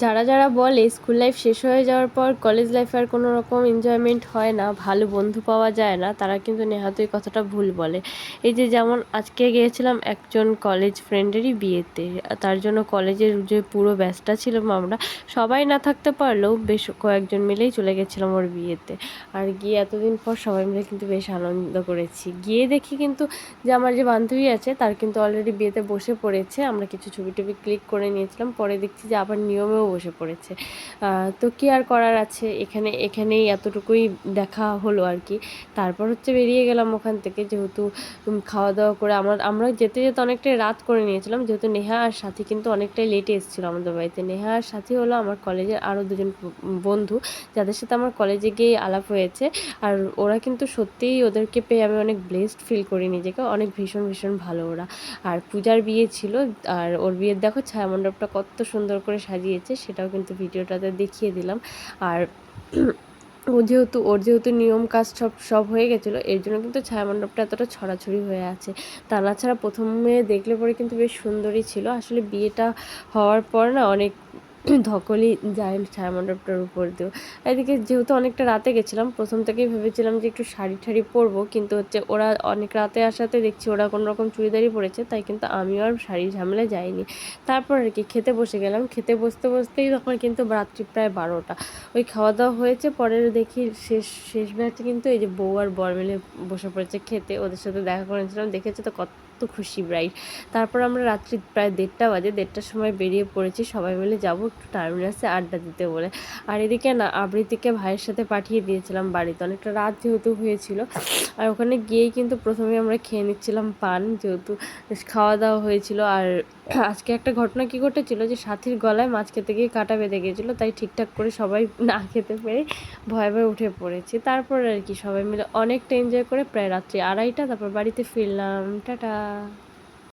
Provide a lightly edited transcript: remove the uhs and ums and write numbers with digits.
যারা যারা বলে স্কুল লাইফ শেষ হয়ে যাওয়ার পর কলেজ লাইফে আর কোনো রকম এনজয়মেন্ট হয় না, ভালো বন্ধু পাওয়া যায় না, তারা কিন্তু নেহাত এই কথাটা ভুল বলে। এই যে যেমন আজকে গিয়েছিলাম একজন কলেজ ফ্রেন্ডেরই বিয়েতে, তার জন্য কলেজের যে পুরো ব্যাচটা ছিলাম আমরা, সবাই না থাকতে পারলেও বেশ কয়েকজন মিলেই চলে গেছিলাম ওর বিয়েতে। আর গিয়ে এতদিন পর সবাই মিলে কিন্তু বেশ আনন্দ করেছি। গিয়ে দেখি কিন্তু যে আমার যে বান্ধবী আছে তার কিন্তু অলরেডি বিয়েতে বসে পড়েছে। আমরা কিছু ছবি টবি ক্লিক করে নিয়েছিলাম, পরে দেখছি যে আবার নিয়মেও বসে পড়েছে। তো কি আর করার আছে, এখানেই এতটুকুই দেখা হলো আর কি। তারপর হচ্ছে বেরিয়ে গেলাম ওখান থেকে, যেহেতু খাওয়া দাওয়া করে আমরা যেতে যেতে অনেকটাই রাত করে নিয়েছিলাম, যেহেতু নেহা আর সাথী কিন্তু অনেকটাই লেটে এসেছিলো আমাদের বাড়িতে। নেহা আর সাথী হলো আমার কলেজের আরও দুজন বন্ধু, যাদের সাথে আমার কলেজে গিয়ে আলাপ হয়েছে। আর ওরা কিন্তু সত্যিই, ওদেরকে পেয়ে আমি অনেক ব্লেসড ফিল করি নিজেকে, অনেক ভীষণ ভীষণ ভালো ওরা। আর পূজার বিয়ে ছিল, আর ওর বিয়ের দেখো ছায়ামণ্ডপটা কত সুন্দর করে সাজিয়েছে, সেটাও কিন্তু ভিডিওটাতে দেখিয়ে দিলাম। আর ওর যেহেতু নিয়ম কাজ সব হয়ে গেছিলো, এর জন্য কিন্তু ছায়ামণ্ডপটা এতটা ছড়াছড়ি হয়ে আছে। তা ছাড়া প্রথমে দেখলে পরে কিন্তু বেশ সুন্দরই ছিল। আসলে বিয়েটা হওয়ার পর না অনেক ধকলই যায় ছায়ামণ্ডপটার উপর দিয়েও। এদিকে যেহেতু অনেকটা রাতে গেছিলাম, প্রথম থেকেই ভেবেছিলাম যে একটু শাড়ি ঠাড়ি পরবো, কিন্তু হচ্ছে ওরা অনেক রাতে আসাতে দেখছি ওরা কোনো রকম চুড়িদারই পরেছে, তাই কিন্তু আমিও আর শাড়ি ঝামেলায় যাইনি। তারপর আর কি খেতে বসে গেলাম। খেতে বসতেই তখন কিন্তু রাত্রি প্রায় 12টা। ওই খাওয়া দাওয়া হয়েছে, পরে দেখি শেষ শেষ ব্যাচে কিন্তু এই যে বউ আর বর মিলে বসে পড়েছে খেতে। ওদের সাথে দেখা করেছিলাম, দেখেছে তো কত খুশি ব্রাইড। তারপর আমরা রাত্রি প্রায় 1:30 বাজে, 1:30টার সময় বেরিয়ে পড়েছি, সবাই মিলে যাবো একটু টার্মিনাসে আড্ডা দিতে বলে। আর এদিকে না আবৃত্তিকে ভাইয়ের সাথে পাঠিয়ে দিয়েছিলাম বাড়িতে, অনেকটা রাত যেহেতু হয়েছিল। আর ওখানে গিয়েই কিন্তু প্রথমে আমরা খেয়ে নিচ্ছিলাম পান, যেহেতু খাওয়া দাওয়া হয়েছিল। আর আজকে একটা ঘটনা কি ঘটেছিল, যে সাথীর গলায় মাছ খেতে গিয়ে কাঁটা বেঁধে গিয়েছিলো, তাই ঠিকঠাক করে সবাই না খেতে পেরে ভয়ে ভয়ে উঠে পড়েছি। তারপর আর কি সবাই মিলে অনেকটা এনজয় করে প্রায় রাত্রি 2:30, তারপর বাড়িতে ফিরলাম। টাটা।